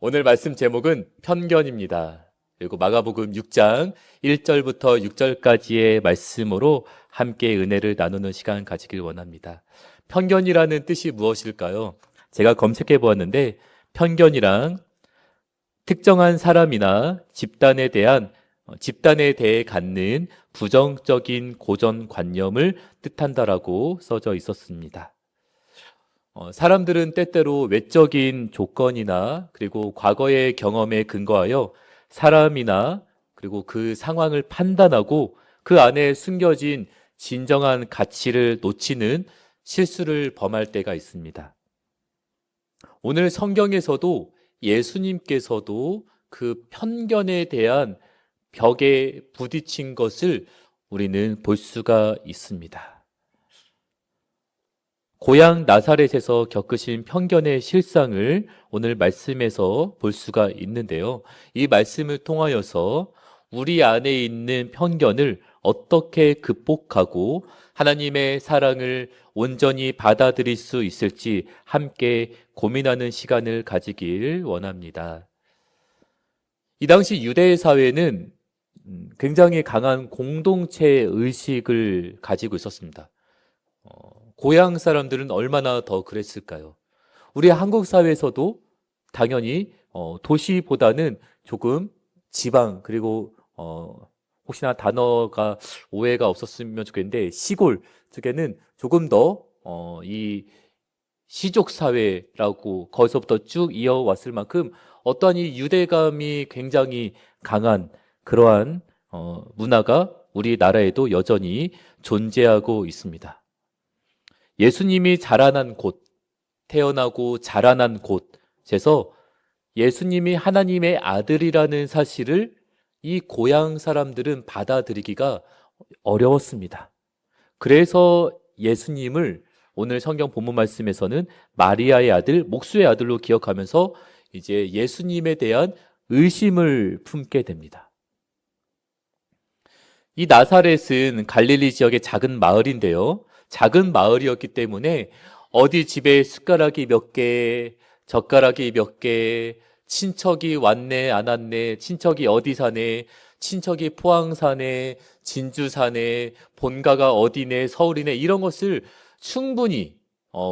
오늘 말씀 제목은 편견입니다. 그리고 마가복음 6장 1절부터 6절까지의 말씀으로 함께 은혜를 나누는 시간 가지길 원합니다. 편견이라는 뜻이 무엇일까요? 제가 검색해 보았는데 편견이란 특정한 사람이나 집단에 대해 갖는 부정적인 고정관념을 뜻한다라고 써져 있었습니다. 사람들은 때때로 외적인 조건이나 그리고 과거의 경험에 근거하여 사람이나 그리고 그 상황을 판단하고 그 안에 숨겨진 진정한 가치를 놓치는 실수를 범할 때가 있습니다. 오늘 성경에서도 예수님께서도 그 편견에 대한 벽에 부딪힌 것을 우리는 볼 수가 있습니다. 고향 나사렛에서 겪으신 편견의 실상을 오늘 말씀에서 볼 수가 있는데요. 이 말씀을 통하여서 우리 안에 있는 편견을 어떻게 극복하고 하나님의 사랑을 온전히 받아들일 수 있을지 함께 고민하는 시간을 가지길 원합니다. 이 당시 유대 사회는 굉장히 강한 공동체 의식을 가지고 있었습니다. 고향 사람들은 얼마나 더 그랬을까요? 우리 한국 사회에서도 당연히 도시보다는 조금 지방 그리고 혹시나 단어가 오해가 없었으면 좋겠는데 시골 쪽에는 조금 더 이 시족 사회라고 거기서부터 쭉 이어왔을 만큼 어떠한 이 유대감이 굉장히 강한 그러한 문화가 우리나라에도 여전히 존재하고 있습니다. 예수님이 자라난 곳, 태어나고 자라난 곳에서 예수님이 하나님의 아들이라는 사실을 이 고향 사람들은 받아들이기가 어려웠습니다. 그래서 예수님을 오늘 성경 본문 말씀에서는 마리아의 아들, 목수의 아들로 기억하면서 이제 예수님에 대한 의심을 품게 됩니다. 이 나사렛은 갈릴리 지역의 작은 마을인데요. 작은 마을이었기 때문에 어디 집에 숟가락이 몇 개, 젓가락이 몇 개, 친척이 왔네 안 왔네, 친척이 어디 사네, 친척이 포항 사네, 진주 사네, 본가가 어디네, 서울이네 이런 것을 충분히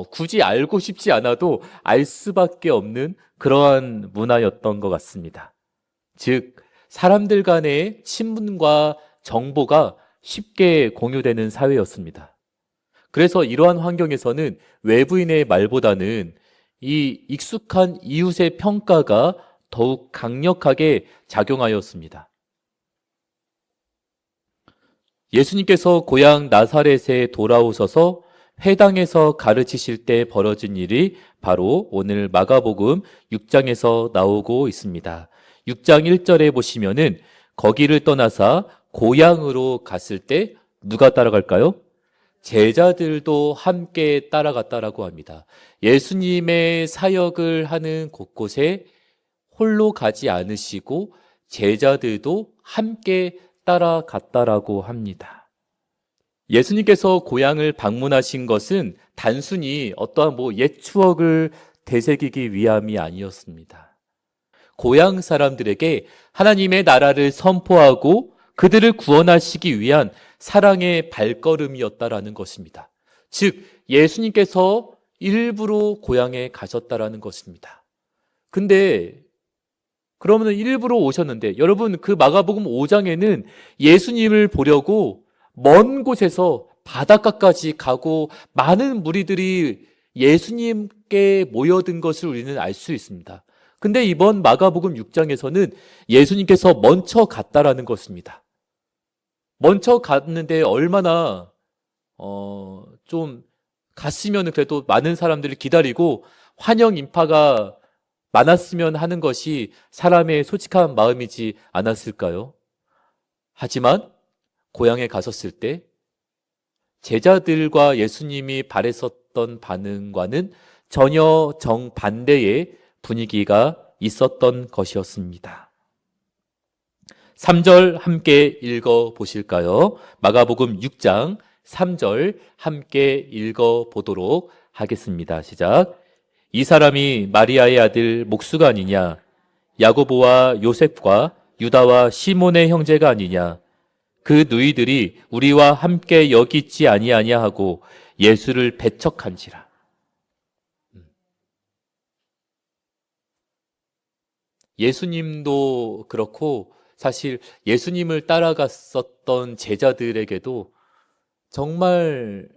굳이 알고 싶지 않아도 알 수밖에 없는 그러한 문화였던 것 같습니다. 즉 사람들 간의 친분과 정보가 쉽게 공유되는 사회였습니다. 그래서 이러한 환경에서는 외부인의 말보다는 이 익숙한 이웃의 평가가 더욱 강력하게 작용하였습니다. 예수님께서 고향 나사렛에 돌아오셔서 회당에서 가르치실 때 벌어진 일이 바로 오늘 마가복음 6장에서 나오고 있습니다. 6장 1절에 보시면은 거기를 떠나사 고향으로 갔을 때 누가 따라갈까요? 제자들도 함께 따라갔다라고 합니다. 예수님의 사역을 하는 곳곳에 홀로 가지 않으시고 제자들도 함께 따라갔다라고 합니다. 예수님께서 고향을 방문하신 것은 단순히 어떠한 옛 추억을 되새기기 위함이 아니었습니다. 고향 사람들에게 하나님의 나라를 선포하고 그들을 구원하시기 위한 사랑의 발걸음이었다라는 것입니다. 즉 예수님께서 일부러 고향에 가셨다라는 것입니다. 근데 그러면 일부러 오셨는데 여러분 그 마가복음 5장에는 예수님을 보려고 먼 곳에서 바닷가까지 가고 많은 무리들이 예수님께 모여든 것을 우리는 알 수 있습니다. 근데 이번 마가복음 6장에서는 예수님께서 먼저 갔다라는 것입니다. 먼저 갔는데 얼마나 좀 갔으면 그래도 많은 사람들이 기다리고 환영 인파가 많았으면 하는 것이 사람의 솔직한 마음이지 않았을까요? 하지만 고향에 가셨을 때 제자들과 예수님이 바랬었던 반응과는 전혀 정반대의 분위기가 있었던 것이었습니다. 3절 함께 읽어 보실까요? 마가복음 6장 3절 함께 읽어 보도록 하겠습니다. 시작. 이 사람이 마리아의 아들 목수가 아니냐? 야고보와 요셉과 유다와 시몬의 형제가 아니냐. 그 누이들이 우리와 함께 여기 있지 아니하냐 하고 예수를 배척한지라. 예수님도 그렇고 사실 예수님을 따라갔었던 제자들에게도 정말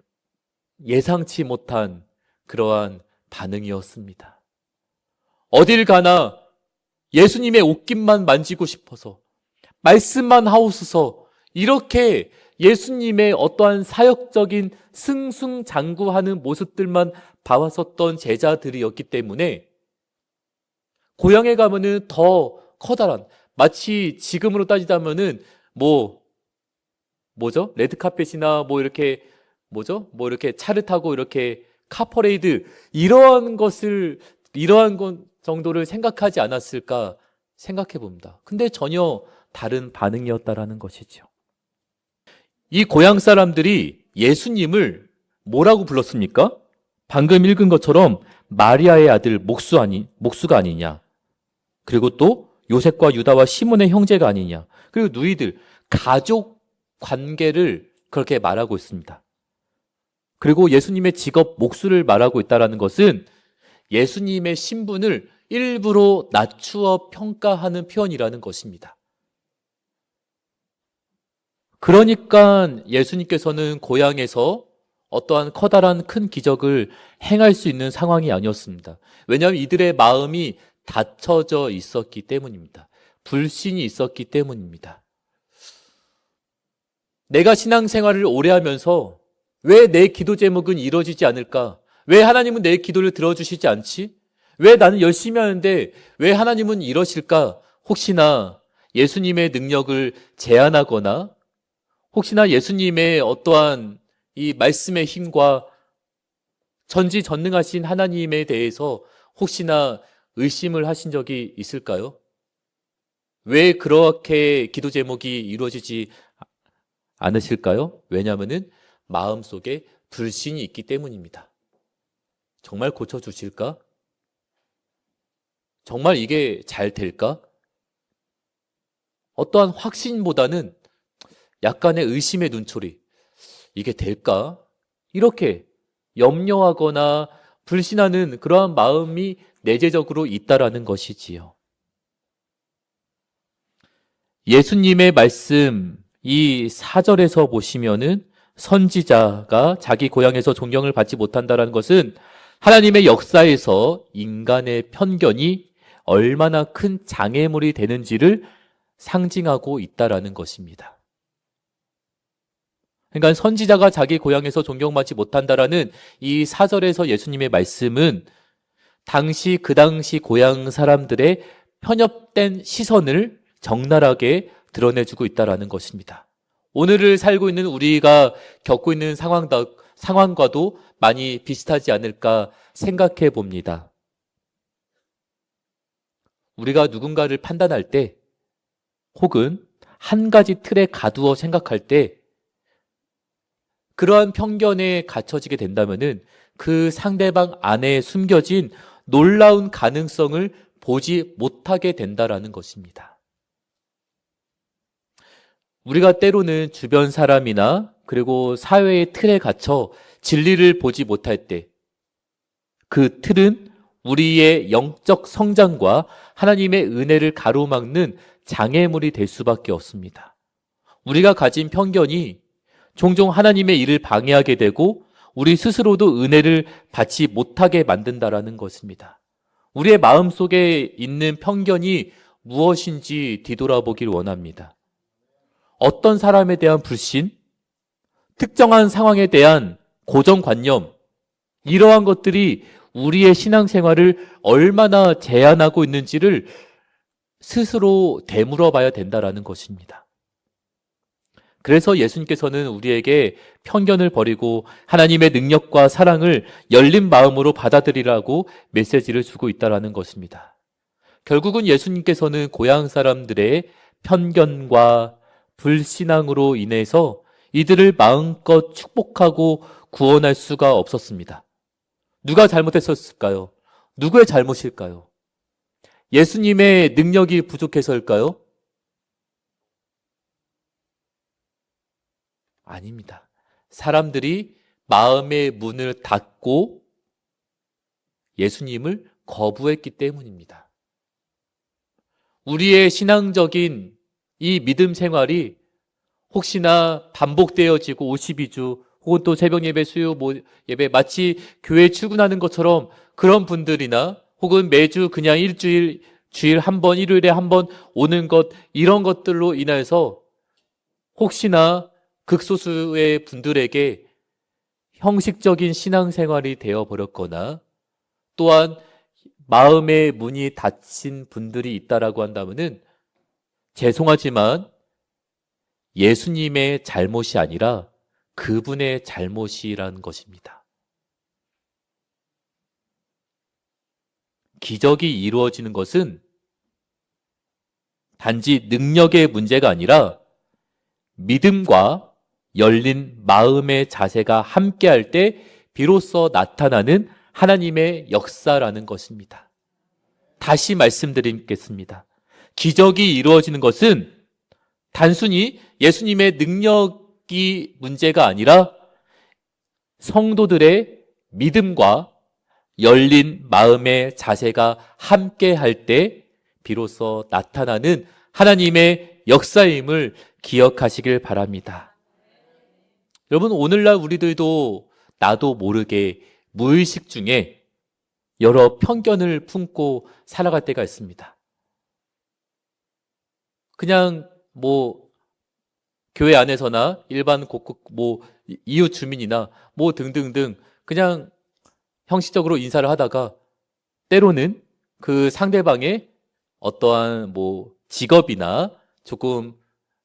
예상치 못한 그러한 반응이었습니다. 어딜 가나 예수님의 옷깃만 만지고 싶어서, 말씀만 하옵소서, 이렇게 예수님의 어떠한 사역적인 승승장구하는 모습들만 봐왔었던 제자들이었기 때문에 고향에 가면은 더 커다란, 마치 지금으로 따지자면은 뭐죠? 레드카펫이나 이렇게 차를 타고 이렇게 카퍼레이드, 이러한 것 정도를 생각하지 않았을까 생각해 봅니다. 근데 전혀 다른 반응이었다라는 것이죠. 이 고향 사람들이 예수님을 뭐라고 불렀습니까? 방금 읽은 것처럼 마리아의 아들 목수가 아니냐. 그리고 또 요셉과 유다와 시몬의 형제가 아니냐. 그리고 누이들, 가족 관계를 그렇게 말하고 있습니다. 그리고 예수님의 직업 목수를 말하고 있다는 것은 예수님의 신분을 일부러 낮추어 평가하는 표현이라는 것입니다. 그러니까 예수님께서는 고향에서 어떠한 커다란 큰 기적을 행할 수 있는 상황이 아니었습니다. 왜냐하면 이들의 마음이 닫혀져 있었기 때문입니다. 불신이 있었기 때문입니다. 내가 신앙생활을 오래 하면서 왜 내 기도 제목은 이루어지지 않을까? 왜 하나님은 내 기도를 들어주시지 않지? 왜 나는 열심히 하는데 왜 하나님은 이러실까? 혹시나 예수님의 능력을 제한하거나 혹시나 예수님의 어떠한 이 말씀의 힘과 전지전능하신 하나님에 대해서 혹시나 의심을 하신 적이 있을까요? 왜 그렇게 기도 제목이 이루어지지 않으실까요? 왜냐하면 마음속에 불신이 있기 때문입니다. 정말 고쳐주실까? 정말 이게 잘 될까? 어떠한 확신보다는 약간의 의심의 눈초리. 이게 될까? 이렇게 염려하거나 불신하는 그러한 마음이 내재적으로 있다라는 것이지요. 예수님의 말씀 이 4절에서 보시면은 선지자가 자기 고향에서 존경을 받지 못한다는 것은 하나님의 역사에서 인간의 편견이 얼마나 큰 장애물이 되는지를 상징하고 있다라는 것입니다. 그러니까 선지자가 자기 고향에서 존경받지 못한다라는 이 4절에서 예수님의 말씀은 그 당시 고향 사람들의 편협된 시선을 적나라하게 드러내주고 있다라는 것입니다. 오늘을 살고 있는 우리가 겪고 있는 상황과도 많이 비슷하지 않을까 생각해 봅니다. 우리가 누군가를 판단할 때 혹은 한 가지 틀에 가두어 생각할 때 그러한 편견에 갇혀지게 된다면은 그 상대방 안에 숨겨진 놀라운 가능성을 보지 못하게 된다라는 것입니다. 우리가 때로는 주변 사람이나 그리고 사회의 틀에 갇혀 진리를 보지 못할 때 그 틀은 우리의 영적 성장과 하나님의 은혜를 가로막는 장애물이 될 수밖에 없습니다. 우리가 가진 편견이 종종 하나님의 일을 방해하게 되고 우리 스스로도 은혜를 받지 못하게 만든다라는 것입니다. 우리의 마음속에 있는 편견이 무엇인지 뒤돌아보길 원합니다. 어떤 사람에 대한 불신, 특정한 상황에 대한 고정관념, 이러한 것들이 우리의 신앙생활을 얼마나 제한하고 있는지를 스스로 되물어 봐야 된다라는 것입니다. 그래서 예수님께서는 우리에게 편견을 버리고 하나님의 능력과 사랑을 열린 마음으로 받아들이라고 메시지를 주고 있다는 것입니다. 결국은 예수님께서는 고향 사람들의 편견과 불신앙으로 인해서 이들을 마음껏 축복하고 구원할 수가 없었습니다. 누가 잘못했었을까요? 누구의 잘못일까요? 예수님의 능력이 부족해서일까요? 아닙니다. 사람들이 마음의 문을 닫고 예수님을 거부했기 때문입니다. 우리의 신앙적인 이 믿음 생활이 혹시나 반복되어지고 52주 혹은 또 새벽 예배, 수요 예배 마치 교회 출근하는 것처럼 그런 분들이나 혹은 매주 그냥 주일 한 번, 일요일에 한 번 오는 것 이런 것들로 인해서 혹시나 극소수의 분들에게 형식적인 신앙생활이 되어버렸거나 또한 마음의 문이 닫힌 분들이 있다라고 한다면은 죄송하지만 예수님의 잘못이 아니라 그분의 잘못이라는 것입니다. 기적이 이루어지는 것은 단지 능력의 문제가 아니라 믿음과 열린 마음의 자세가 함께할 때 비로소 나타나는 하나님의 역사라는 것입니다. 다시 말씀드리겠습니다. 기적이 이루어지는 것은 단순히 예수님의 능력이 문제가 아니라 성도들의 믿음과 열린 마음의 자세가 함께할 때 비로소 나타나는 하나님의 역사임을 기억하시길 바랍니다. 여러분, 오늘날 우리들도 나도 모르게 무의식 중에 여러 편견을 품고 살아갈 때가 있습니다. 그냥 교회 안에서나 일반 곳곳 이웃 주민이나 등등등 그냥 형식적으로 인사를 하다가 때로는 그 상대방의 어떠한 직업이나 조금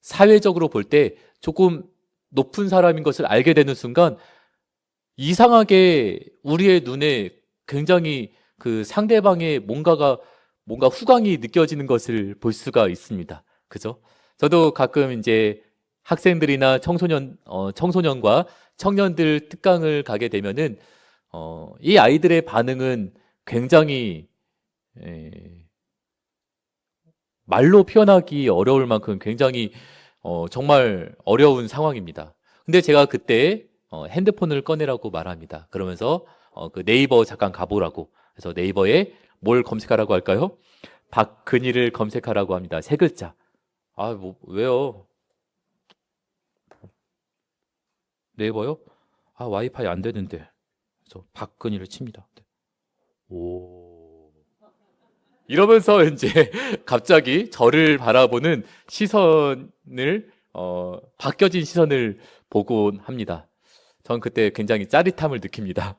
사회적으로 볼 때 조금 높은 사람인 것을 알게 되는 순간 이상하게 우리의 눈에 굉장히 그 상대방의 뭔가 후광이 느껴지는 것을 볼 수가 있습니다. 그죠? 저도 가끔 이제 학생들이나 청소년과 청년들 특강을 가게 되면은 이 아이들의 반응은 굉장히 말로 표현하기 어려울 만큼 굉장히 정말 어려운 상황입니다. 근데 제가 그때 핸드폰을 꺼내라고 말합니다. 그러면서 그 네이버 잠깐 가보라고. 그래서 네이버에 뭘 검색하라고 할까요? 박근희를 검색하라고 합니다. 세 글자. 왜요? 네이버요? 와이파이 안 되는데. 그래서 박근희를 칩니다. 오. 이러면서 이제 갑자기 저를 바라보는 시선을, 바뀌어진 시선을 보곤 합니다. 전 그때 굉장히 짜릿함을 느낍니다.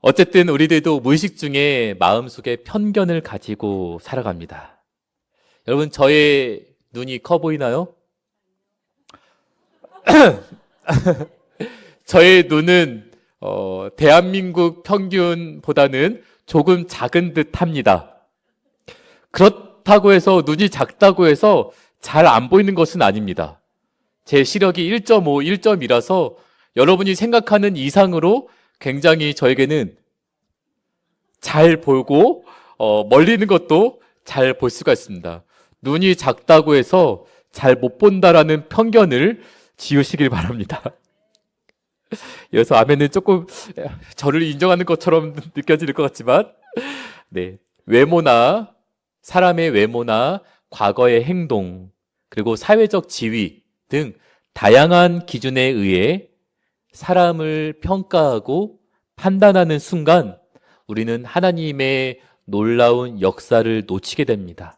어쨌든 우리들도 무의식 중에 마음속에 편견을 가지고 살아갑니다. 여러분, 저의 눈이 커 보이나요? 저의 눈은 대한민국 평균보다는 조금 작은 듯 합니다. 그렇다고 해서 눈이 작다고 해서 잘 안 보이는 것은 아닙니다. 제 시력이 1.5, 1.2라서 여러분이 생각하는 이상으로 굉장히 저에게는 잘 보고 멀리 있는 것도 잘 볼 수가 있습니다. 눈이 작다고 해서 잘 못 본다라는 편견을 지우시길 바랍니다. 여기서 아멘은 조금 저를 인정하는 것처럼 느껴질 것 같지만, 네, 사람의 외모나 과거의 행동, 그리고 사회적 지위 등 다양한 기준에 의해 사람을 평가하고 판단하는 순간 우리는 하나님의 놀라운 역사를 놓치게 됩니다.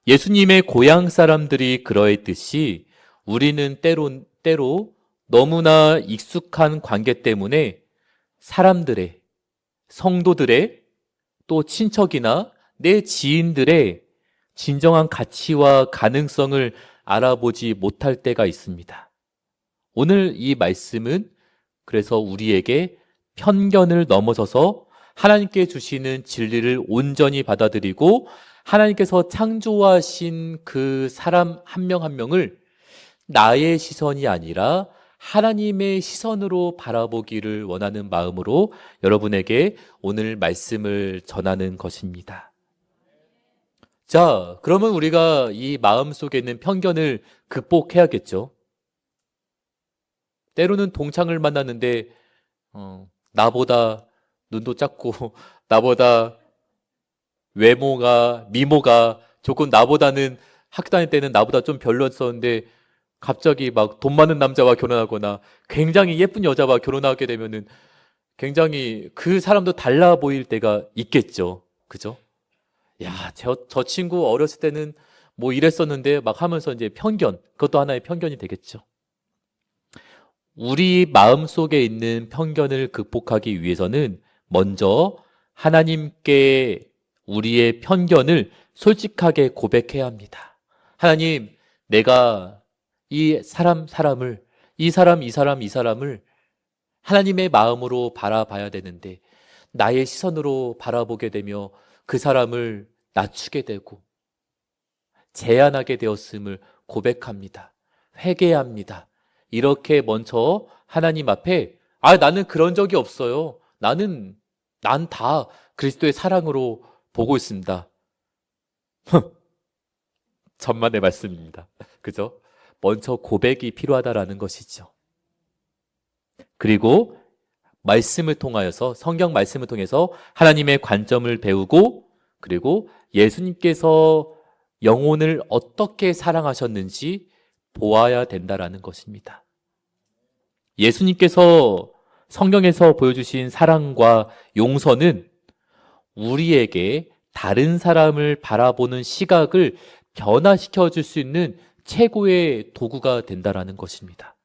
예수님의 고향 사람들이 그러했듯이 우리는 때로 너무나 익숙한 관계 때문에 사람들의, 성도들의, 또 친척이나 내 지인들의 진정한 가치와 가능성을 알아보지 못할 때가 있습니다. 오늘 이 말씀은 그래서 우리에게 편견을 넘어서서 하나님께 주시는 진리를 온전히 받아들이고 하나님께서 창조하신 그 사람 한 명 한 명을 나의 시선이 아니라 하나님의 시선으로 바라보기를 원하는 마음으로 여러분에게 오늘 말씀을 전하는 것입니다. 자, 그러면 우리가 이 마음 속에 있는 편견을 극복해야겠죠. 때로는 동창을 만났는데 나보다 눈도 작고 나보다 외모가 미모가 조금 나보다는 학교 다닐 때는 나보다 좀 별로였었는데 갑자기 막 돈 많은 남자와 결혼하거나 굉장히 예쁜 여자와 결혼하게 되면은 굉장히 그 사람도 달라 보일 때가 있겠죠. 그죠? 야, 저 친구 어렸을 때는 뭐 이랬었는데 막 하면서 이제 편견, 그것도 하나의 편견이 되겠죠. 우리 마음 속에 있는 편견을 극복하기 위해서는 먼저 하나님께 우리의 편견을 솔직하게 고백해야 합니다. 하나님, 내가 이 사람을, 이 사람을 하나님의 마음으로 바라봐야 되는데 나의 시선으로 바라보게 되며 그 사람을 낮추게 되고 제한하게 되었음을 고백합니다. 회개합니다. 이렇게 먼저 하나님 앞에 나는 그런 적이 없어요. 난 다 그리스도의 사랑으로 보고 있습니다. 천만의 말씀입니다. 그죠? 먼저 고백이 필요하다라는 것이죠. 그리고 말씀을 통하여서 성경 말씀을 통해서 하나님의 관점을 배우고 그리고 예수님께서 영혼을 어떻게 사랑하셨는지 보아야 된다라는 것입니다. 예수님께서 성경에서 보여주신 사랑과 용서는 우리에게 다른 사람을 바라보는 시각을 변화시켜 줄 수 있는 최고의 도구가 된다라는 것입니다.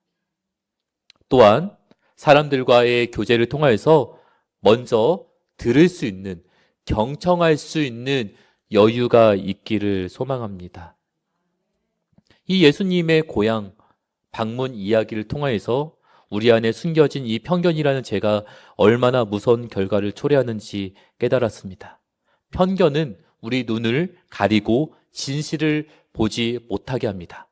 또한 사람들과의 교제를 통하여서 먼저 들을 수 있는, 경청할 수 있는 여유가 있기를 소망합니다. 이 예수님의 고향, 방문 이야기를 통하여서 우리 안에 숨겨진 이 편견이라는 죄가 얼마나 무서운 결과를 초래하는지 깨달았습니다. 편견은 우리 눈을 가리고 진실을 보지 못하게 합니다.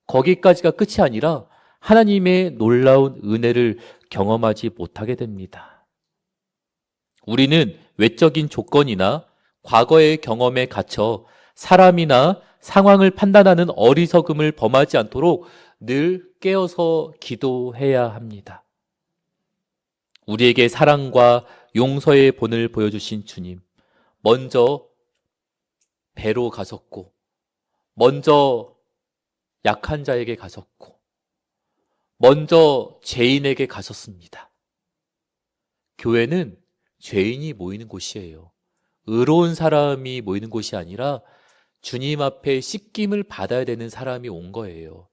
거기까지가 끝이 아니라 하나님의 놀라운 은혜를 경험하지 못하게 됩니다. 우리는 외적인 조건이나 과거의 경험에 갇혀 사람이나 상황을 판단하는 어리석음을 범하지 않도록 늘 깨어서 기도해야 합니다. 우리에게 사랑과 용서의 본을 보여주신 주님, 먼저 배로 가셨고, 먼저 약한 자에게 가셨고, 먼저 죄인에게 가셨습니다. 교회는 죄인이 모이는 곳이에요. 의로운 사람이 모이는 곳이 아니라 주님 앞에 씻김을 받아야 되는 사람이 온 거예요.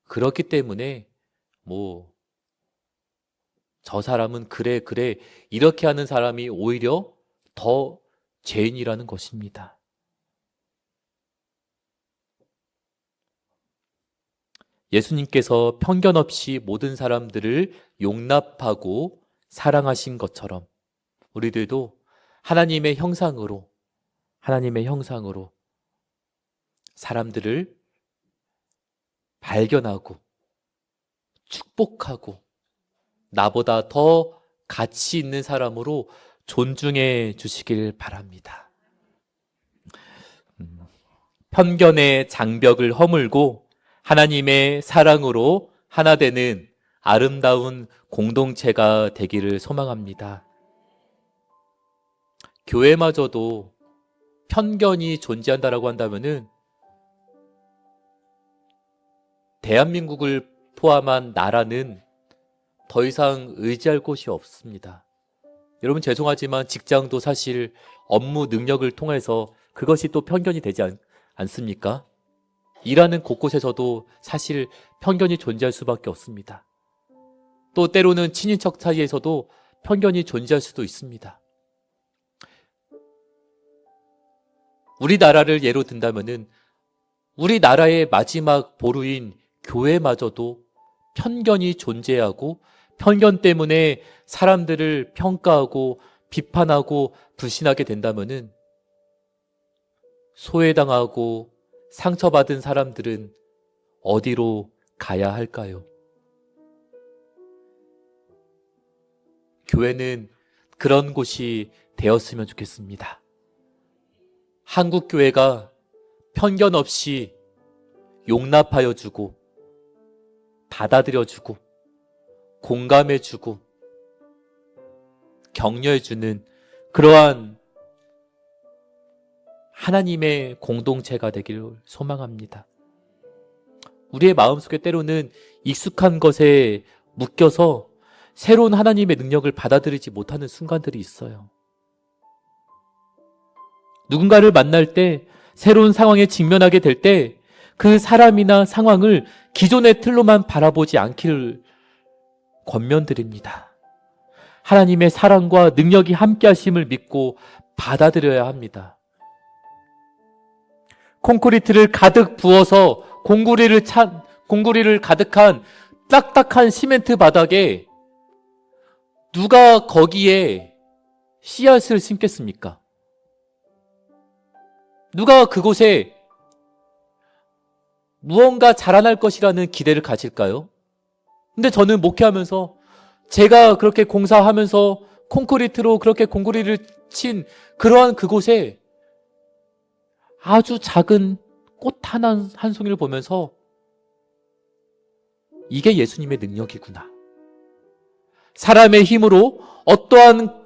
그렇기 때문에 저 사람은 그래 이렇게 하는 사람이 오히려 더 죄인이라는 것입니다. 예수님께서 편견 없이 모든 사람들을 용납하고 사랑하신 것처럼 우리들도 하나님의 형상으로 사람들을 발견하고 축복하고 나보다 더 가치 있는 사람으로 존중해 주시길 바랍니다. 편견의 장벽을 허물고 하나님의 사랑으로 하나 되는 아름다운 공동체가 되기를 소망합니다. 교회마저도 편견이 존재한다라고 한다면은 대한민국을 포함한 나라는 더 이상 의지할 곳이 없습니다. 여러분 죄송하지만 직장도 사실 업무 능력을 통해서 그것이 또 편견이 되지 않습니까? 일하는 곳곳에서도 사실 편견이 존재할 수밖에 없습니다. 또 때로는 친인척 사이에서도 편견이 존재할 수도 있습니다. 우리나라를 예로 든다면은 우리나라의 마지막 보루인 교회마저도 편견이 존재하고 편견 때문에 사람들을 평가하고 비판하고 불신하게 된다면은 소외당하고 상처받은 사람들은 어디로 가야 할까요? 교회는 그런 곳이 되었으면 좋겠습니다. 한국 교회가 편견 없이 용납하여 주고, 받아들여 주고, 공감해 주고, 격려해 주는 그러한 하나님의 공동체가 되기를 소망합니다. 우리의 마음속에 때로는 익숙한 것에 묶여서 새로운 하나님의 능력을 받아들이지 못하는 순간들이 있어요. 누군가를 만날 때, 새로운 상황에 직면하게 될 때 그 사람이나 상황을 기존의 틀로만 바라보지 않기를 권면드립니다. 하나님의 사랑과 능력이 함께 하심을 믿고 받아들여야 합니다. 콘크리트를 가득 부어서 공구리를 가득한 딱딱한 시멘트 바닥에 누가 거기에 씨앗을 심겠습니까? 누가 그곳에 무언가 자라날 것이라는 기대를 가질까요? 근데 저는 목회하면서 제가 그렇게 공사하면서 콘크리트로 그렇게 공구리를 친 그러한 그곳에 아주 작은 꽃 한 송이를 보면서 이게 예수님의 능력이구나. 사람의 힘으로, 어떠한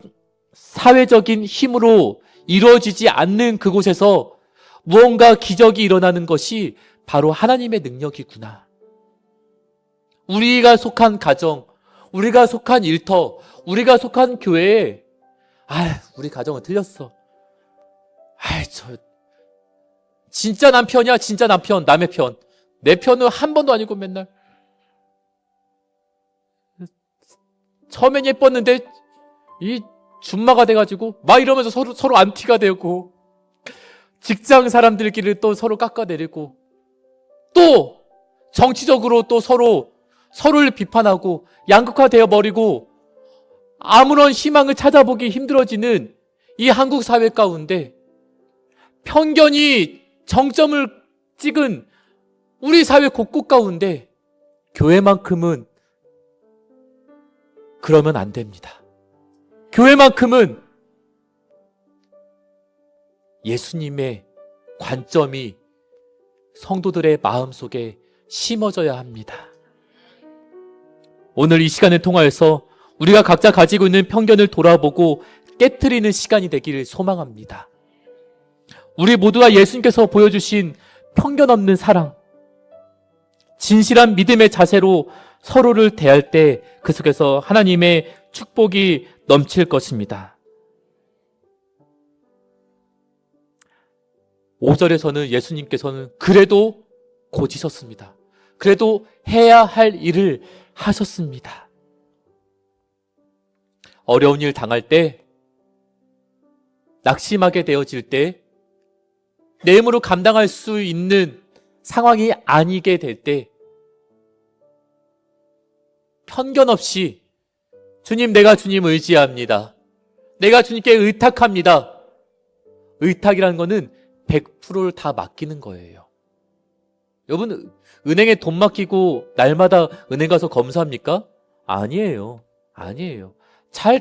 사회적인 힘으로 이루어지지 않는 그곳에서 무언가 기적이 일어나는 것이 바로 하나님의 능력이구나. 우리가 속한 가정, 우리가 속한 일터, 우리가 속한 교회에 우리 가정은 틀렸어. 저 진짜 남편이야, 진짜 남편, 남의 편. 내 편은 한 번도 아니고 맨날. 처음엔 예뻤는데 이 준마가 돼가지고 막 이러면서 서로 안티가 되고, 직장 사람들끼리 또 서로 깎아내리고, 또 정치적으로 또 서로를 비판하고 양극화되어 버리고 아무런 희망을 찾아보기 힘들어지는 이 한국 사회 가운데 편견이 정점을 찍은 우리 사회 곳곳 가운데 교회만큼은 그러면 안 됩니다. 교회만큼은 예수님의 관점이 성도들의 마음속에 심어져야 합니다. 오늘 이 시간을 통하여서 우리가 각자 가지고 있는 편견을 돌아보고 깨트리는 시간이 되기를 소망합니다. 우리 모두가 예수님께서 보여주신 편견 없는 사랑, 진실한 믿음의 자세로 서로를 대할 때 그 속에서 하나님의 축복이 넘칠 것입니다. 5절에서는 예수님께서는 그래도 고지셨습니다. 그래도 해야 할 일을 하셨습니다. 어려운 일 당할 때, 낙심하게 되어질 때, 내 힘으로 감당할 수 있는 상황이 아니게 될 때, 편견 없이 주님, 내가 주님 의지합니다. 내가 주님께 의탁합니다. 의탁이라는 거는 100%를 다 맡기는 거예요. 여러분, 은행에 돈 맡기고 날마다 은행 가서 검사합니까? 아니에요.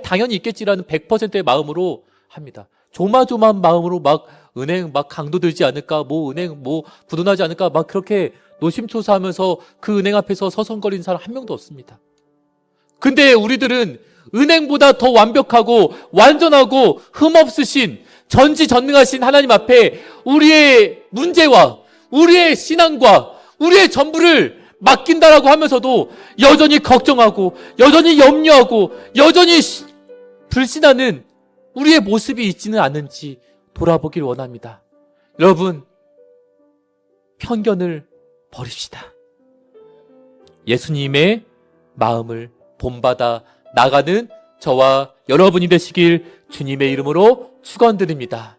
당연히 있겠지라는 100%의 마음으로 합니다. 조마조마한 마음으로 막 은행 막 강도 들지 않을까, 은행 부도나지 않을까, 막 그렇게 노심초사하면서 그 은행 앞에서 서성거리는 사람 한 명도 없습니다. 근데 우리들은 은행보다 더 완벽하고 완전하고 흠없으신 전지전능하신 하나님 앞에 우리의 문제와 우리의 신앙과 우리의 전부를 맡긴다라고 하면서도 여전히 걱정하고 여전히 염려하고 여전히 불신하는 우리의 모습이 있지는 않은지 돌아보길 원합니다. 여러분, 편견을 버립시다. 예수님의 마음을 본받아 나가는 저와 여러분이 되시길 주님의 이름으로 축원드립니다.